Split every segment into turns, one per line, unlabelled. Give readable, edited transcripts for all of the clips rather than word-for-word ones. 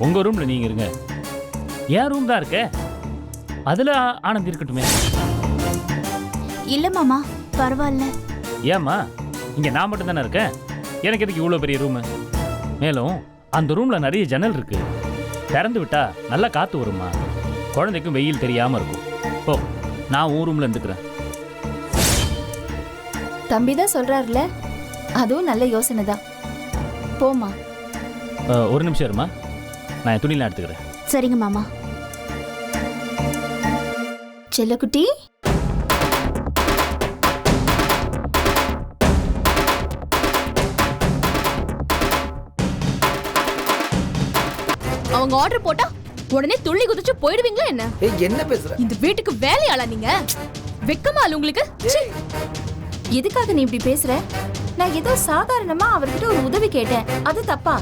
உங்க ரூம்ல நீங்க இருங்க. என் ரூம் தான் இருக்க, அதுல ஆனந்த் இருக்கட்டுமே.
இல்ல மாமா, பரவாயில்ல.
ஏம்மா, இங்க நான் மட்டும் தானே இருக்கேன், எனக்கு எதுக்கு இவ்வளோ பெரிய ரூமு? மேலும் அந்த ரூம்ல நிறைய ஜன்னல் இருக்கு, திறந்து விட்டா நல்லா காத்து வருமா, குழந்தைக்கும் வெயில் தெரியாம இருக்கும். போ, நான் உன் ரூம்ல இருந்துக்கிறேன்.
தம்பி தான் சொல்றாருல, அதுவும் நல்ல யோசனை தான். போமா.
ஒரு நிமிஷம் இருமா, நான் என் துணியெல்லாம் எடுத்துக்கிறேன்.
சரிங்க மாமா.
செல்லக்குட்டி,
அவங்க ஆர்டர் போட்டா உடனே துள்ளி குதிச்சு போயிடுவீங்களா என்ன?
என்ன பேசுற?
இந்த வீட்டுக்கு வேலையாளா நீங்க? வெக்கமா இல்ல உங்களுக்கு?
எதுக்காக நீ இப்படி பேசுற? நான் ஏதோ சாதாரணமா அவர்கிட்ட ஒரு உதவி கேட்டேன், அது தப்பா?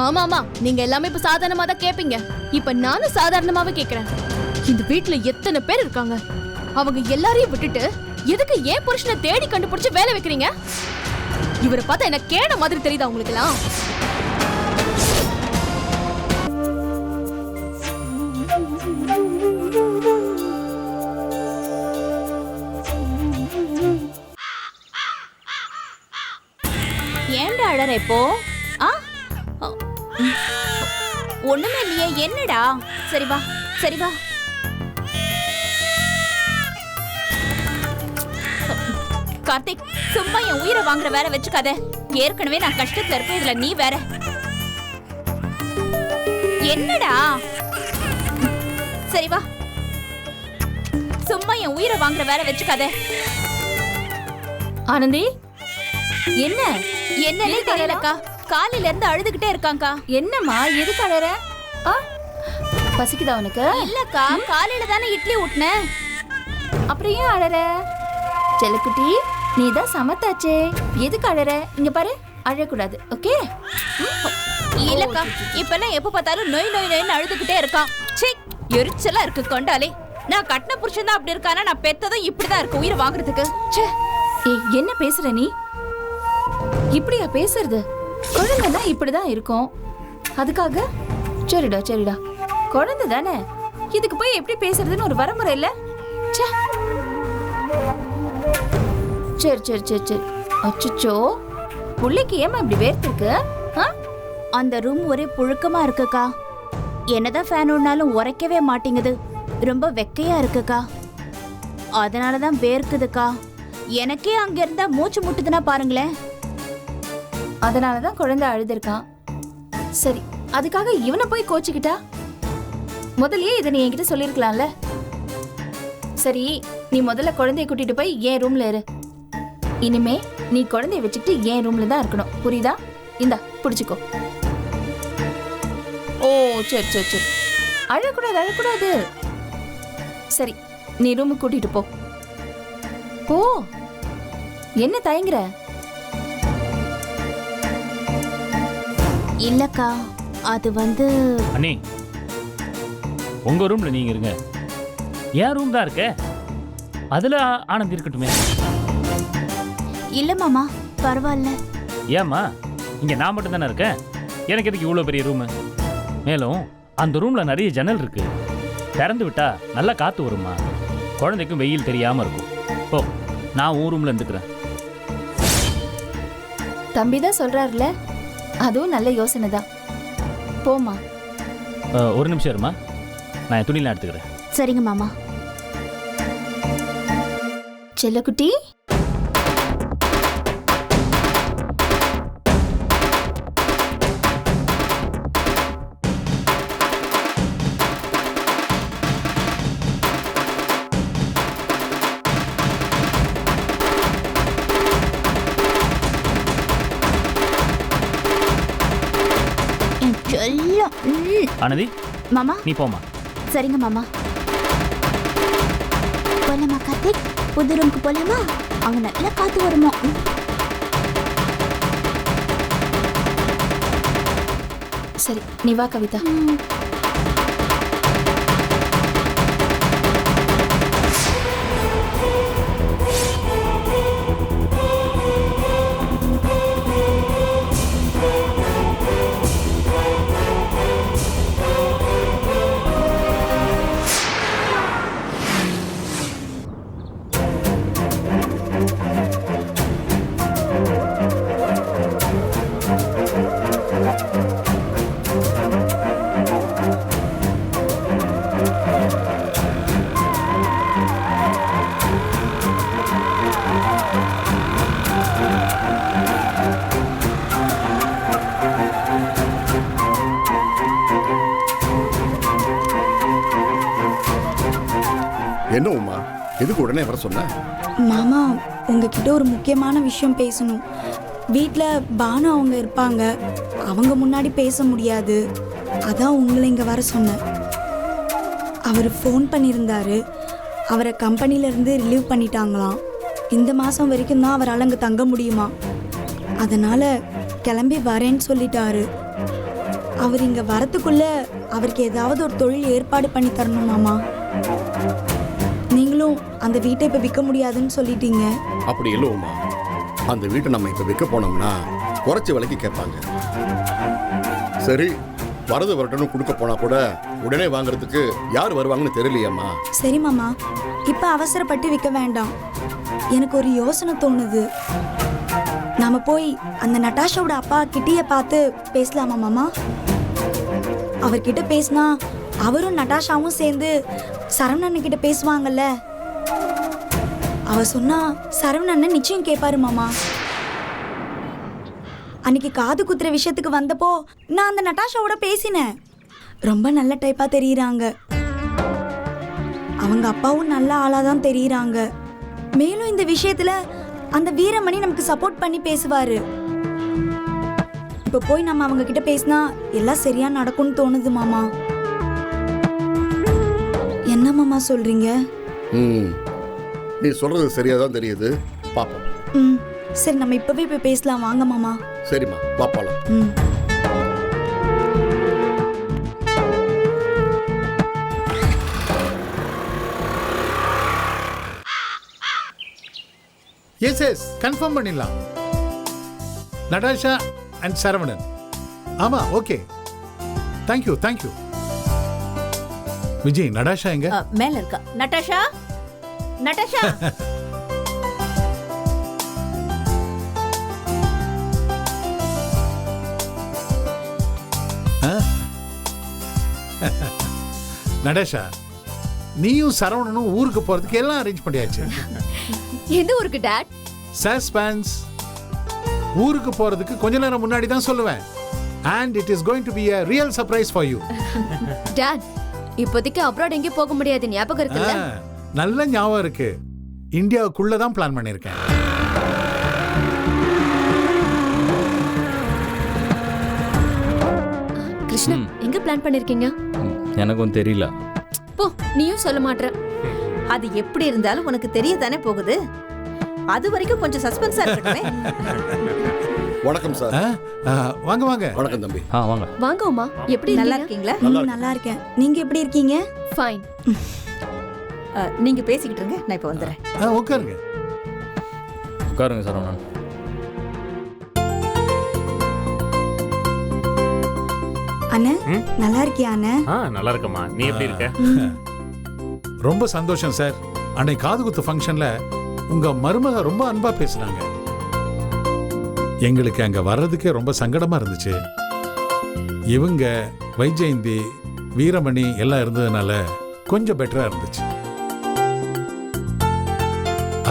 ஆமாமா, நீங்க எல்லாமே இப்ப சாதாரணமா தான் கேப்பீங்க. இப்ப நானும் சாதாரணமாவே கேக்குறேன். இந்த வீட்டுல எத்தனை பேர் இருக்காங்க, அவங்க எல்லாரையும் விட்டுட்டு எதுக்கு ஏன் புருஷனை தேடி கண்டுபிடிச்சு வேலை வைக்கிறீங்க? இவரை பார்த்தா என்ன கேன மாதிரி தெரியுதா உங்களுக்கு எல்லாம்?
ஏன்டா அழற இப்போ? ஒண்ணுமே இல்லையே, என்னடா? சரி வா, சரி வா. கார்த்திக், சும்மா என் உயிரை வாங்குற வேற வச்சுக்காத. ஏற்கனவே நான் கஷ்டத்துல இருப்பேன், இதுல நீ வேற. என்னடா? சரி வா, சும்மா என் உயிரை வாங்குற வேற வச்சுக்காத.
ஆனந்தி, என்ன
என்னன்னே தெரியலக்கா, காலையில இருந்து அழுதுகிட்டே இருக்காங்கக்கா.
என்னம்மா, எதுக்கு அழற? பசிக்குதா உனக்கு?
இல்லக்கா, காலையில தானே இட்லி ஊட்டினேன்.
அப்புறம் ஏன் அழற? செல்லக்குட்டி, நீ தான் சமத்தாச்சே, எதுக்கு அழற? இங்க பாரு, அழக்கூடாது, ஓகே?
இல்லக்கா, இப்பெல்லாம் எப்ப பார்த்தாலும் நோய் நோய் நோய்னு அழுதுகிட்டே இருக்கான். சீ, எரிச்சலா இருக்கு கொண்டாலே. நான் கட்டின புருஷன் தான் அப்படி இருக்கானா, நான் பெத்ததும் இப்படிதான் இருக்கு உயிரை வாங்குறதுக்கு.
ஏய், என்ன பேசுற நீ? இப்படியா பேசுறது? குழந்தைன்னா இப்படிதான் இருக்கும். அதுக்காக சரிடா சரிடா, குழந்தை தானே, இதுக்கு போய் எப்படி பேசுறதுன்னு ஒரு வரமுறை இல்ல? சரி சரி சரி சரி. அச்சோ, புள்ளைக்கு ஏமா இப்படி வேர்த்திருக்கு?
அந்த ரூம் ஒரே புழுக்கமா இருக்குக்கா. என்னதான் ஃபேன் ஓடினாலும் உரைக்கவே மாட்டேங்குது. ரொம்ப வெக்கையா இருக்குக்கா, அதனாலதான் வேர்க்குதுக்கா. எனக்கே அங்க இருந்தா மூச்சு முட்டுதுன்னா பாருங்களேன்.
அதனாலதான் குழந்தை அழுதுருக்கான். சரி, அதுக்காக இவனை போய் கோச்சுக்கிட்டா? முதல்லயே இதை நீ என்கிட்ட சொல்லிருக்கலாம்ல. சரி, நீ முதல்ல குழந்தைய கூட்டிட்டு போய் என் ரூம்ல இரு. இனிமே நீ குழந்தைய வச்சுக்கிட்டு என் ரூம்ல தான் இருக்கணும், புரியுதா? இந்தா பிடிச்சுக்கோ. ஓ சரி சரி சரி, அழக்கூடாது அழக்கூடாது. சரி, நீ ரூமுக்கு கூட்டிட்டு போ. போ, என்ன தயங்குற?
இல்லக்கா, அது வந்து
அண்ணி, உங்க ரூம்ல நீங்க இருங்க, என் ரூம் தான் இருக்க, அதுல ஆனந்த் இருக்கட்டுமே.
இல்ல மாமா, பரவாயில்ல.
ஏம்மா, இங்க நான் மட்டும் தானே இருக்கேன், எனக்கு எதுக்கு இவ்வளோ பெரிய ரூமு? மேலும் அந்த ரூம்ல நிறைய ஜன்னல் இருக்கு, திறந்து விட்டா நல்லா காத்து வருமா, குழந்தைக்கும் வெயில் தெரியாம இருக்கும். போ, நான் உன் ரூம்ல இருந்துக்கிறேன்.
தம்பி தான் சொல்றாருல, அதுவும் நல்ல யோசனை தான். போமா.
ஒரு நிமிஷம் இருமா, நான் என் துணியெல்லாம் எடுத்துக்கிறேன்.
சரிங்க மாமா.
செல்லக்குட்டி,
ஆனந்தி,
மாமா.
நீ போமா.
சரிங்க மாமா. போலாமா கார்த்திக்? புது ரூமுக்கு போலாமா? அங்க நல்லா காத்து வருமா?
சரி, நீ வா கவிதா.
என்ன உமா, எதுக்கு உடனே வர சொன்ன?
மாமா, உங்ககிட்ட ஒரு முக்கியமான விஷயம் பேசணும். வீட்டில் பானு அவங்க இருப்பாங்க, அவங்க முன்னாடி பேச முடியாது, அதான் உங்களை இங்கே வர சொன்னேன். அவர் ஃபோன் பண்ணியிருந்தாரு, அவரை கம்பெனிலேருந்து ரிலீவ் பண்ணிட்டாங்களாம். இந்த மாதம் வரைக்கும் தான் அவரால் அங்கே தங்க முடியுமா, அதனால் கிளம்பி வரேன்னு சொல்லிட்டாரு. அவர் இங்கே வரத்துக்குள்ளே அவருக்கு ஏதாவது ஒரு தொழில் ஏற்பாடு பண்ணி தரணும் மாமா. நீங்களும் அந்த வீட்டை இப்போ விற்க முடியாதுன்னு சொல்லிட்டீங்க.
அப்படி இல்லை உமா, அந்த வீட்டை நம்ம இப்போ விற்க போனோம்னா குறைச்சி விலைக்கு கேட்பாங்க. சரி, வரது வரட்டுன்னு கொடுக்க போனா கூட உடனே வாங்குறதுக்கு யார் வருவாங்கன்னு தெரியலையம்மா.
சரி மாமா, இப்போ அவசரப்பட்டு விற்க வேண்டாம். எனக்கு ஒரு யோசனை தோணுது. நாம போய் அந்த நட்டாஷாவோட அப்பா கிட்டிய பார்த்து பேசலாமா மாமா? அவர்கிட்ட பேசினா அவரும் நட்டாஷாவும் சேர்ந்து சரவணன் கிட்ட பேசுவாங்கல்ல. அவர் சொன்னா சரவணன் நிச்சயம் கேட்பாரு மாமா. அன்னைக்கு காது குத்துற விஷயத்துக்கு வந்தப்போ நான் அந்த நட்டாஷாவோட பேசினேன். ரொம்ப நல்ல டைப்பா தெரியுறாங்க. அவங்க அப்பாவும் நல்ல ஆளா தான் தெரியுறாங்க. மேலும் இந்த விஷயத்துல அந்த வீரமணி நமக்கு சப்போர்ட் பண்ணி பேசுவாரு. இப்ப போய் நம்ம அவங்க கிட்ட பேசினா எல்லாம் சரியா நடக்கும்னு தோணுது மாமா. என்ன மாமா சொல்றீங்க?
நீ சொல்றது சரியா தான் தெரியுது, பாப்போம்.
சரி, நம்ம இப்பவே போய் பேசலாம், வாங்க மாமா.
சரிம்மா, பாப்பாலாம்.
எஸ் கன்ஃபார்ம் பண்ணிடலாம். Natasha and Saravanan. ஆமா, ஓகே. தேங்க்யூ. விஜய், நடாஷா எங்க?
மேல இருக்கா. Natasha, Natasha.
நடாஷா, நீயும் சரவணனும் ஊருக்கு போறதுக்கு எல்லாம் அரேஞ்ச் பண்ணியாச்சு.
எந்த ஊருக்கு டாட்?
சஸ்பென்ஸ். ஊருக்கு போறதுக்கு கொஞ்ச நேரம் முன்னாடி தான் சொல்லுவேன். And it is going to be a real surprise for you.
Dot, இப்போதைக்கு அப்ராட் எங்கேயும் போக முடியாது, ஞாபகம் இருக்குல்ல?
நல்ல ஞாபகம் இருக்கு. இந்தியாவுக்குள்ள தான் பிளான் பண்ணிருக்கேன்.
கிருஷ்ணா, எங்க பிளான் பண்ணிருக்கீங்க?
எனக்கும் தெரியல.
போ, நீயும் சொல்ல மாட்ற.
அது எப்படி இருந்தாலும் உனக்கு தெரிய தானே போகுது. அது வரைக்கும் கொஞ்சம் சஸ்பென்ஸா இருக்கட்டுமே.
வணக்கம் சார்.
வாங்க.
வணக்கம் தம்பி.
வாங்க.
வாங்க உமா, எப்படி
நல்லா
இருக்கீங்க?
இருக்கீங்களா?
நல்லா இருக்கேன். நீங்க எப்படி இருக்கீங்க?
ஃபைன்.
நீங்க பேசிக்கிட்டு இருங்க, நான் இப்ப வந்துடுறேன்.
உட்காருங்க
சரவணன்.
அண்ணே, நல்லா இருக்கியா அண்ணே?
நல்லா இருக்கம்மா. நீ எப்படி இருக்க?
ரொம்ப சந்தோஷம் சார். அன்னைக்கு காது குத்து ஃபங்க்ஷன்ல உங்க மருமக ரொம்ப அன்பா பேசினாங்க. எங்களுக்கு அங்க வர்றதுக்கே ரொம்ப சங்கடமா இருந்துச்சு. இவங்க வைஜெயந்தி, வீரமணி எல்லாம் இருந்ததுனால கொஞ்சம் பெட்டரா இருந்துச்சு.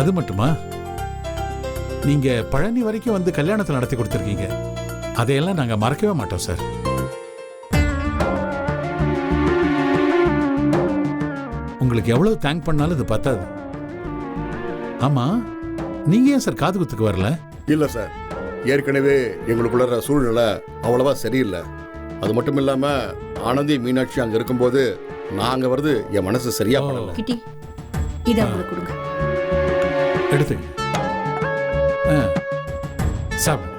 அது மட்டுமா, நீங்க பழனி வரைக்கும் வந்து கல்யாணத்தை நடத்தி கொடுத்துருக்கீங்க. அதையெல்லாம் நாங்க மறக்கவே மாட்டோம் சார். உங்களுக்கு எவ்வளவு தேங்க் பண்ணாலும் இது பத்தாது. ஆமா, நீங்க ஏன் சார் காது குத்துக்கு வரல?
இல்ல சார், ஏற்கனவே எங்களுக்குள்ள சூழ்நிலை அவ்வளவா சரியில்லை. அது மட்டும் இல்லாம ஆனந்தி, மீனாட்சி அங்க இருக்கும்போது நாங்க வருது என் மனசு சரியா படல.
கிட்டி, இத உங்களுக்கு கொடுங்க.
எடுத்துங்க. சாப்பிடு.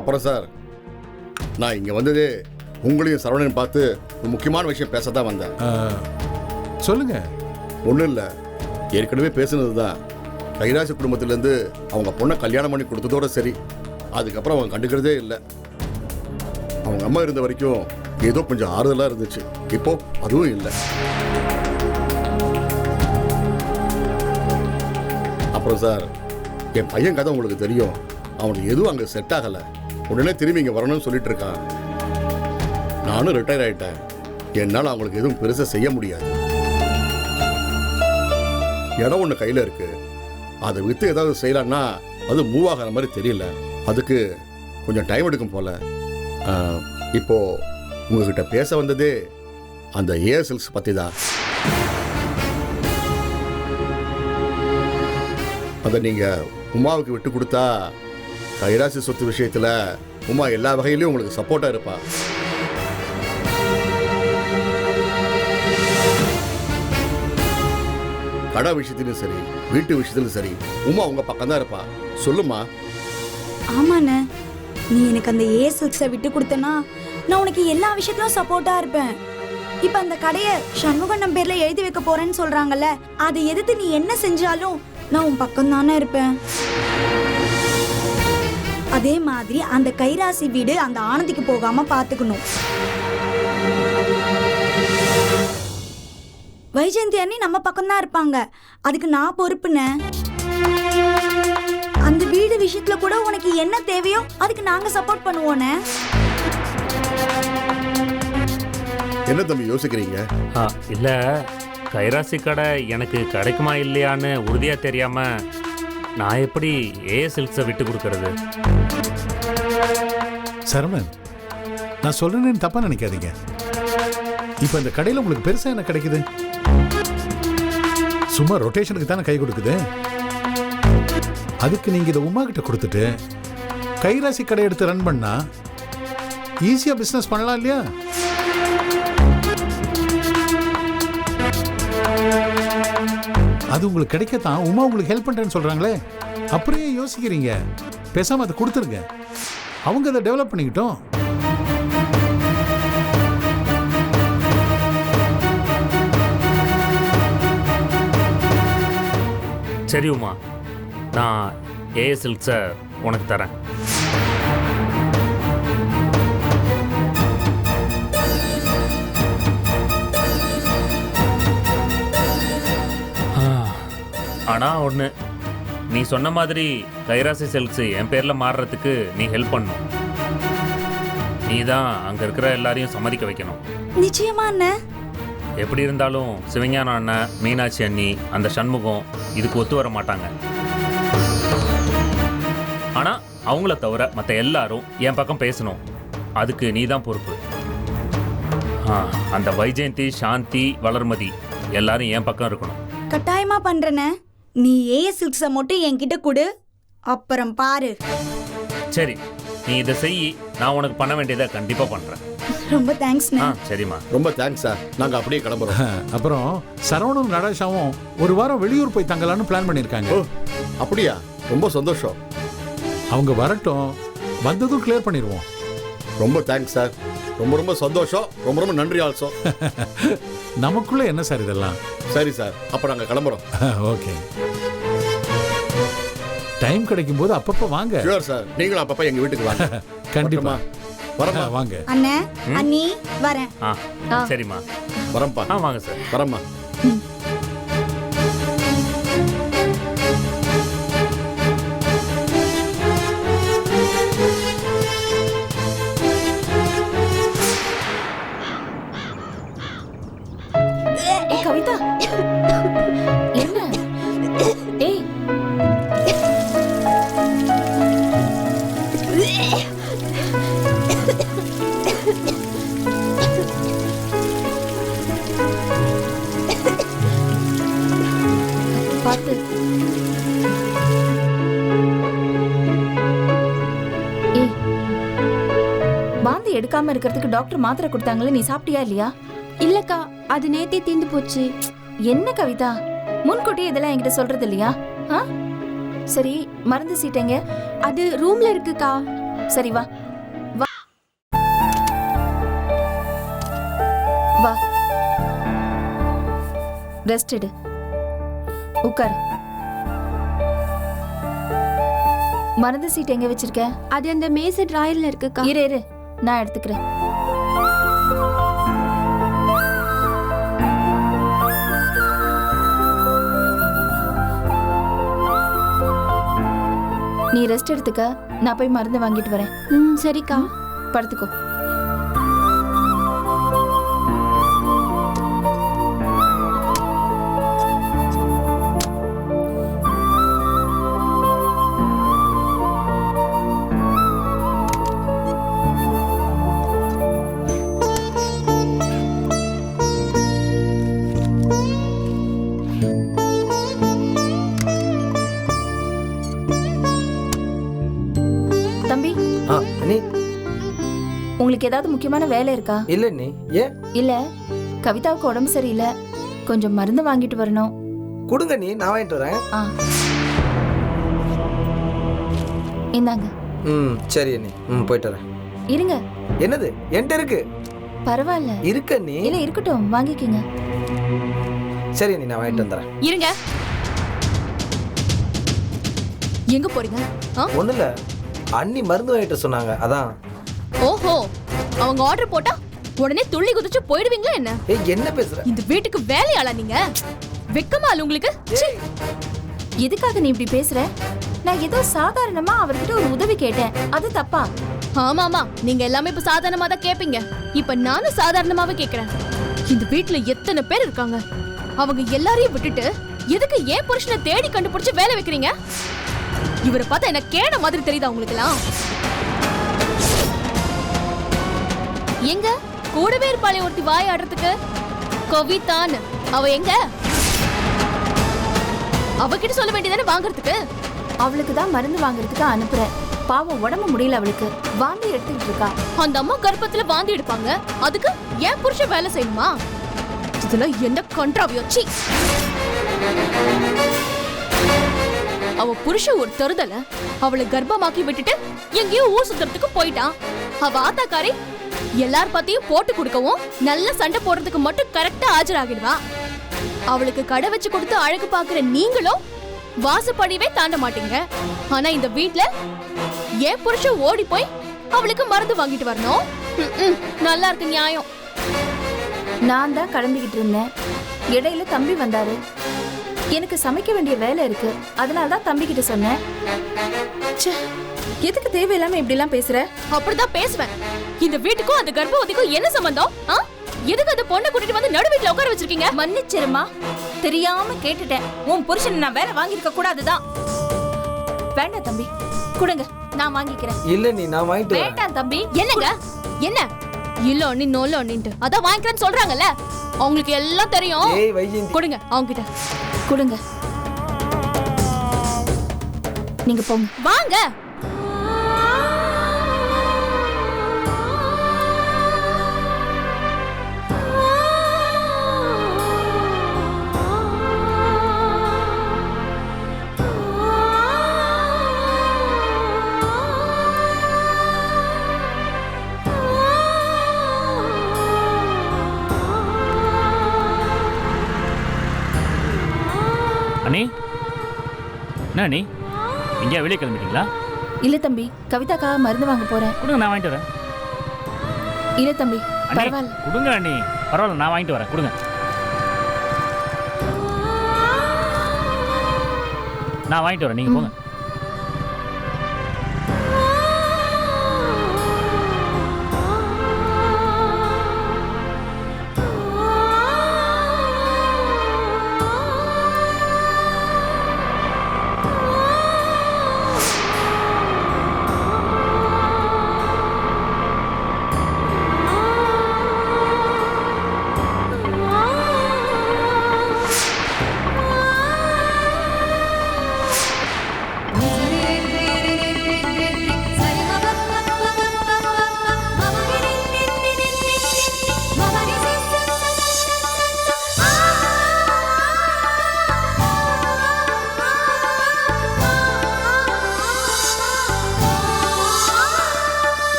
அப்புறம் சார், நான் இங்க வந்ததே உங்களையும் சரவணன் பார்த்து ஒரு முக்கியமான விஷயம் பேசத்தான் வந்தேன்.
சொல்லுங்க.
ஒன்றும் இல்லை, ஏற்கனவே பேசுனது தான். கைராசி குடும்பத்திலேருந்து அவங்க பொண்ணை கல்யாணம் பண்ணி கொடுத்ததோட சரி, அதுக்கப்புறம் அவங்க கண்டுக்கிறதே இல்லை. அவங்க அம்மா இருந்த வரைக்கும் ஏதோ கொஞ்சம் ஆறுதலாக இருந்துச்சு. இப்போ அதுவும் இல்லை. அப்புறம் சார், என் பையன் கதை உங்களுக்கு தெரியும். அவனுக்கு எதுவும் அங்கே செட் ஆகலை. உடனே திரும்பி இங்கே வரணும்னு சொல்லிட்டு இருக்கான். நானும் ரிட்டையர் ஆகிட்டேன். என்னால் அவங்களுக்கு எதுவும் பெருசாக செய்ய முடியாது. இடம் ஒன்று கையில் இருக்கு. அதை விற்று ஏதாவது செய்யலான்னா அது மூவ் ஆகிற மாதிரி தெரியல. அதுக்கு கொஞ்சம் டைம் எடுக்கும் போல. இப்போ உங்ககிட்ட பேச வந்ததே அந்த ஏஎஸ்எல்ஸ் பற்றி தான். அதை நீங்கள் உமாவுக்கு விட்டு கொடுத்தா கைராசி சொத்து விஷயத்தில் உமா எல்லா வகையிலையும் உங்களுக்கு சப்போர்ட்டாக இருப்பா. கடை விஷயத்திலும் சரி, வீட்டு விஷயத்திலும் சரி, உமா உங்க பக்கம் தான் இருப்பா. சொல்லுமா.
ஆமாண்ணே, நீ எனக்கு அந்த ஏஎஸ்எல்ஸை விட்டு கொடுத்தனா நான் உனக்கு எல்லா விஷயத்திலும் சப்போர்ட்டாக இருப்பேன். இப்போ அந்த கடையை சண்முகண்ணன் பேரில் எழுதி வைக்க போறேன்னு சொல்றாங்கல்ல, அதை எதிர்த்து நீ என்ன செஞ்சாலும் நான் உன் பக்கம் தானே இருப்பேன். அதே மாதிரி அந்த கைராசி வீடு அந்த ஆனந்திக்கு போகாம பார்த்துக்கணும். வைஜெயந்தி அண்ணி நம்ம பக்கம் தான் இருப்பாங்க, அதுக்கு நான் பொறுப்புண்ணே. அந்த வீடு விஷயத்துல கூட உனக்கு என்ன தேவையோ அதுக்கு நாங்க சப்போர்ட் பண்ணுவோண்ணே.
என்ன தம்பி யோசிக்கிறீங்க?
இல்லை, கைராசி கடை எனக்கு கிடைக்குமா இல்லையான்னு உறுதியாக தெரியாமல் நான் எப்படி ஏஎஸ்எல்ஸை விட்டு கொடுக்கறது?
சரவணன், நான் சொல்றேன்னு தப்பா நினைக்காதீங்க. இப்போ இந்த கடையில் உங்களுக்கு பெருசா என்ன கிடைக்குது? சும்மா ரொட்டேஷனுக்கு தானே கை கொடுக்குது. அதுக்கு நீங்க இதை உமா கிட்ட கொடுத்துட்டு கைராசி கடை எடுத்து ரன் பண்ணா ஈஸியா பிசினஸ் பண்ணலாம் இல்லையா? அது உங்களுக்கு கிடைக்கத்தான் உமா உங்களுக்கு ஹெல்ப் பண்றேன்னு சொல்றாங்களே, அப்படியே யோசிக்கிறீங்க. பேசாம அதை கொடுத்துருங்க, அவங்க அதை டெவலப் பண்ணிக்கிட்டோம்.
சரி உமா, நான் ஏஎஸ்எல்ஸை உனக்கு தரேன். ஆனால் ஒன்று, நீ சொன்ன மாதிரி கைராசி செல்ஸ் என் பேரில் மாறுறதுக்கு நீ ஹெல்ப் பண்ணணும். நீ தான் அங்கே இருக்கிற எல்லாரையும் சம்மதிக்க வைக்கணும்.
நிச்சயமா அண்ணே.
எப்படி இருந்தாலும் சிவஞான அண்ணன், மீனாட்சி அண்ணி, அந்த சண்முகம் இதுக்கு ஒத்து வர மாட்டாங்க. ஆனால் அவங்கள தவிர மற்ற எல்லாரும் என் பக்கம் பேசணும். அதுக்கு நீ தான் பொறுப்பு. அந்த வைஜெயந்தி, சாந்தி, வளர்மதி எல்லாரும் என் பக்கம் இருக்கணும்.
கட்டாயமா பண்றேனே. நீ ஏஎஸ்எல்ஸை மட்டும் என்கிட்ட கொடு, அப்புறம் பாரு.
சரி, நீ இதை செய். நான் உனக்கு பண்ண வேண்டியதை கண்டிப்பாக பண்ணுறேன்.
ரொம்ப தேங்க்ஸ்.
சரிம்மா,
ரொம்ப தேங்க்ஸ் சார். நாங்கள் அப்படியே கிளம்புறோம்.
அப்புறம் சரவணும் நடேஷாவும் ஒரு வாரம் வெளியூர் போய் தங்கலான்னு பிளான் பண்ணியிருக்காங்க.
ஓ அப்படியா? ரொம்ப சந்தோஷம்.
அவங்க வரட்டும், வந்ததும் கிளியர் பண்ணிடுவோம்.
ரொம்ப தேங்க்ஸ் சார். ரொம்ப ரொம்ப சந்தோஷம். ரொம்ப ரொம்ப நன்றி ஆல்சோ.
நமக்குள்ள என்ன சார் இதெல்லாம்?
சரி சார், அப்போ நாங்கள் கிளம்புறோம்.
ஓகே, டைம் கிடைக்கும் போது அப்பப்போ வாங்க.
ஷூர் சார், நீங்களும் அப்பப்போ எங்கள் வீட்டுக்கு வாங்க.
கண்டிப்பா
வரமா?
வாங்க.
அண்ணே, அண்ணி வரேன்.
சரிம்மா,
வரம்பா.
வாங்க சார்.
வரம்மா.
கவிதா, என்ன? ஏய், பார்த்து. ஏய், வாந்தி எடுக்காம இருக்கிறதுக்கு டாக்டர் மாத்திரை கொடுத்தாங்களே, நீ சாப்பிட்டியா இல்லையா?
இல்லக்கா, அது நேத்தே தீந்து போச்சு.
என்ன கவிதா, முன்கூட்டியே இதெல்லாம் என்கிட்ட சொல்றது இல்லையா? சரி, மருந்து சீட்டைங்க.
அது ரூம்ல இருக்குக்கா.
சரி, வா வா வா, ரெஸ்ட் எடு, உட்கார். மருந்து சீட் எங்க வச்சிருக்க?
அது அந்த மேசை டிராயர்ல இருக்குக்கா.
இரு இரு, நான் எடுத்துக்கிறேன். நீ ரெஸ்ட் எடுத்துக்க, நான் போய் மருந்து வாங்கிட்டு வரேன்.
சரிக்கா.
படுத்துக்கோ.
நீ
உங்களுக்கு ஏதாவது முக்கியமான வேலை இருக்கா?
இல்லை நீ ஏன்?
இல்ல கவிதாவுக்கு உடம்பு சரியில்லை, கொஞ்சம் மருந்து வாங்கிட்டு வரணும்.
கொடுங்க நீ, நான் வாங்கிட்டு வரேன்.
ஆ இந்தாங்க.
சரி நீ போயிட்டு வரேன்.
இருங்க.
என்னது? என்கிட்ட இருக்கு.
பரவாயில்ல
இருக்க நீ.
இல்ல இருக்கட்டும், வாங்கிக்கங்க.
சரி நீ, நான் வாங்கிட்டு வந்துடுறேன்.
இருங்க. எங்க போறீங்க?
ஒண்ணு இல்ல, அண்ணி மருந்து வாங்கிட்டு சொன்னாங்க, அதான்.
ஓஹோ, அவங்க ஆர்டர் போட்டா உடனே துள்ளி குதிச்சு போயிடுவீங்களா என்ன?
ஏய் என்ன பேசுற?
இந்த வீட்டுக்கு வேலையாளா நீங்க? வெக்கமா இல்ல உங்களுக்கு?
எதுக்காக நீ இப்படி பேசுற? நான் ஏதோ சாதாரணமா அவர்கிட்ட ஒரு உதவி கேட்டேன், அது தப்பா?
ஆமா ஆமா, நீங்க எல்லாமே இப்ப சாதாரணமா தான் கேப்பீங்க. இப்ப நானும் சாதாரணமாவே கேக்குறேன். இந்த வீட்டுல எத்தனை பேர் இருக்காங்க, அவங்க எல்லாரையும் விட்டுட்டு எதுக்கு ஏன் புருஷனை தேடி கண்டுபிடிச்சு வேலை வைக்கிறீங்க? இவரை பார்த்தா என்ன கேட மாதிரி தெரியுதா உங்களுக்கு எல்லாம்? எங்க கூடவே இருப்பாளே ஒருத்தி வாய் ஆடுறதுக்கு, கவிதான்னு, அவ எங்க? அவகிட்ட சொல்ல வேண்டியதானே வாங்குறதுக்கு.
அவளுக்கு தான் மருந்து வாங்குறதுக்கு அனுப்புறேன். பாவம் உடம்பு முடியல, அவளுக்கு வாந்தி எடுத்துக்கிட்டு இருக்கா.
அந்த அம்மா கர்ப்பத்துல வாந்தி எடுப்பாங்க, அதுக்கு ஏன் புருஷன் வேலை செய்யணுமா? இதெல்லாம் என்ன கண்ட்ராவியோச்சி. அவ புருஷன் ஒரு தருதல அவளை கர்ப்பமாக்கி விட்டுட்டு எங்கேயோ ஊர் சுத்துறதுக்கு போயிட்டான். அவ ஆத்தாக்காரி எல்லார் பத்தியும் போட்டு கொடுக்கவும் நல்ல சண்டை போடுறதுக்கு மட்டும் கரெக்டா ஆஜராகிடுவா. அவளுக்கு கடை வச்சு கொடுத்து அழகு பாக்குற நீங்களும் வாசப்படியவே தாண்ட மாட்டீங்க. ஆனா இந்த வீட்ல ஏன் புருஷன் ஓடி போய் அவளுக்கு மருந்து வாங்கிட்டு வரணும்? நல்லா இருக்கு நியாயம்.
நான் தான் கிளம்பிக்கிட்டு இருந்தேன், இடையில தம்பி வந்தாரு. எனக்கு சமைக்க வேண்டிய வேலை இருக்கு, அதனால தான் தம்பி கிட்ட சொன்னேன். எதுக்கு தேவையில்லாம இப்படி எல்லாம் பேசுற?
அப்படிதான் பேசுவேன். இந்த வீட்டுக்கும் அந்த கர்ப்பவதிக்கும் என்ன சம்பந்தம்? எதுக்கு அந்த பொண்ணை கூட்டிட்டு வந்து நடு வீட்டுல உட்கார வச்சிருக்கீங்க?
மன்னிச்சிருமா, தெரியாம கேட்டுட்டேன். உன் புருஷன் நான் வேலை வாங்கிருக்க கூடாதுதான். வேண்டாம் தம்பி, கொடுங்க, நான் வாங்கிக்கிறேன்.
இல்ல நீ, நான் வாங்கிட்டு வரேன்.
வேண்டாம் தம்பி.
என்னங்க என்ன இல்ல நீ நோல நின்று அதான் வாங்கிக்கிறேன்னு சொல்றாங்கல்ல, அவங்களுக்கு எல்லாம் தெரியும்.
ஏய் வைஜெயந்தி,
கொடுங்க அவங்க கிட்ட
கொடுங்க. நீங்க போங்க.
வாங்க.
அண்ணி, என்ன அண்ணி, எங்கேயா வெளியே கிளம்பிட்டீங்களா?
இல்ல தம்பி, கவிதாக்காக மருந்து வாங்க போறேன்.
கொடுங்க, நான் வாங்கிட்டு வரேன்.
இல்ல தம்பி,
அண்ணி,
பரவாயில்ல.
கொடுங்க அண்ணி, பரவாயில்ல, நான் வாங்கிட்டு வரேன். கொடுங்க, நான் வாங்கிட்டு வரேன், நீங்க போங்க.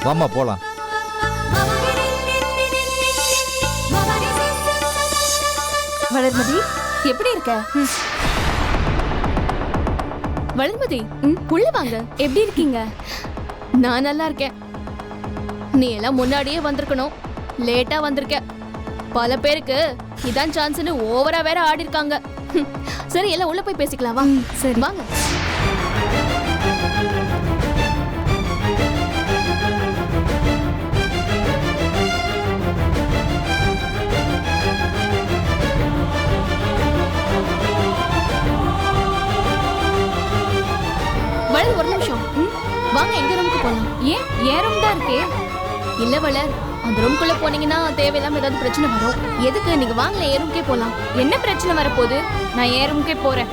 வாமா போலாம்.
வளர்மதி, எப்படி இருக்க?
வளர்மதி, உள்ள வாங்க. எப்படி இருக்கீங்க? நான் நல்லா இருக்கேன். நீ எல்லாம் முன்னாடியே வந்திருக்கணும், லேட்டா வந்திருக்க. பல பேருக்கு இதான் சான்ஸ்னு ஓவரா வேற ஆடி இருக்காங்க. சரி, எல்லாம் உள்ள போய் பேசிக்கலாம் வா. சரி வாங்க. வளர், ஒரு நிமிஷம் வாங்க, எங்க ரூமுக்கு போலாம்.
ஏன் என் ரூம் தான் இருக்கே.
இல்ல வளர், அந்த ரூம்குள்ள போனீங்கன்னா தேவையில்லாம ஏதாவது பிரச்சனை வரும். எதுக்கு, நீங்க வாங்கல, என் ரூம்க்கே போலாம்.
என்ன பிரச்சனை வரப்போகுது? நான் என் ரூமுக்கே போறேன்.